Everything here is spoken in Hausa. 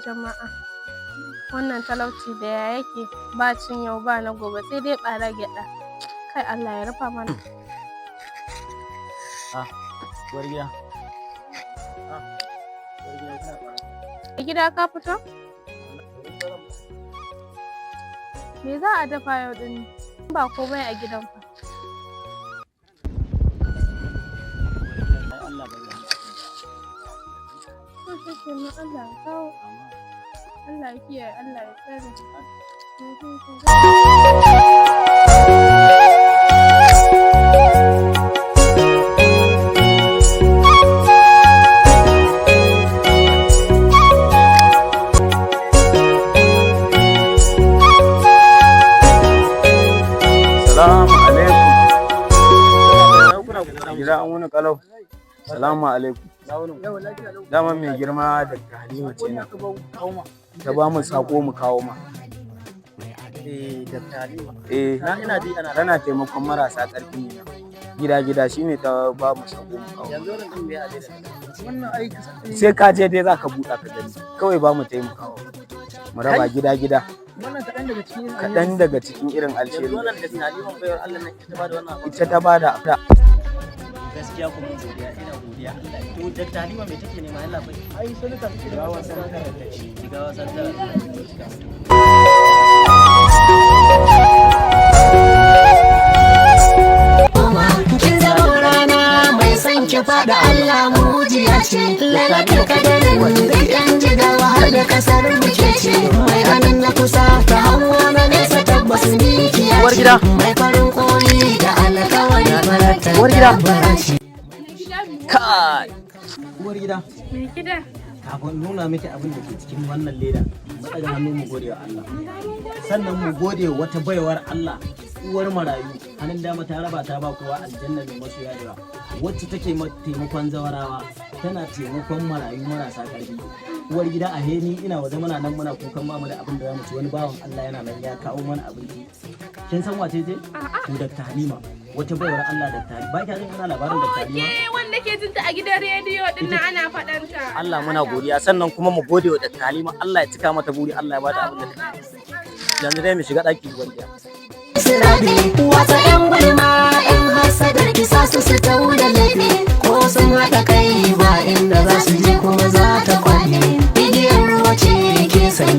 jama'a. Wannan talauci da ya yake ba cin yau ba na gobe sai dai ɓare gyaɗa. Kai Allah ya rufa mana. Uwar gida. Gida ka fito? Me za a dafa yau ɗin? Ba komai a gidan fa. Allah ya kawo. Allah ya kiyaye, Allah ya tsare. Salamu alaikum. Gida an wuni kalau. Salamu alaikum. Dama mai girma da Halima ce ne. Ta ba mu sako mu kawo ma. Tana taimakon marasa ƙarfi ne. Gida shine ta ba mu sako mu kawo. Sai ka je dai zaka buɗa ka gani. Kawai ba mu taimakawa. Mu raba gida. Kaɗan daga cikin irin alsheri. Ita ta bada. Gaskiya kuma godiya, ina godiya Allah. To Dr. Halima me take nema Allah bai? Ai sanata take da gawa sanata da shi. Gawa sanata. Kin zama rana mai son ki fada Allah mujiya ce. Lalatar kadarin duk yan jigawa har da kasar muke ce. Mai hannun na kusa ta hango na nesa tabbas ni kiya ce. Mai farin koli da alkawari barata da barace. Kai! Uwar gida. Me gida? Kafin nuna miki abin da ke cikin wannan leda, mu ɗaga hannu mu gode wa Allah. Sannan mu gode wata baiwar Allah, uwar marayu, hannun dama ta raba ta ba kowa aljanna mai masoya da yawa. Wacce take taimakon zawarawa, tana taimakon marayu marasa ƙarfi. Uwar gida a heni ina waje muna nan muna kukan mamu da abin da zamu ci, wani bawan Allah yana nan ya kawo mana abinci. Kin san wace ce? To Dr. Halima. Wata baiwar Allah Dr. Halima. Ba ki jin ana labarin Dr. Halima? Wanda ke jinta a gidan rediyo din nan ana faɗanta. Allah muna godiya, sannan kuma mu gode wa Dr. Halima. Allah ya cika mata buri, Allah ya bata abin da take. Yanzu dai mu shiga ɗaki godiya. Wata 'yan gulma 'yan hasadar kisa su tau da laifi, ko sun haɗa kai ba inda za su je kuma za ta kwane. Igiyar ruwa ce ke sanya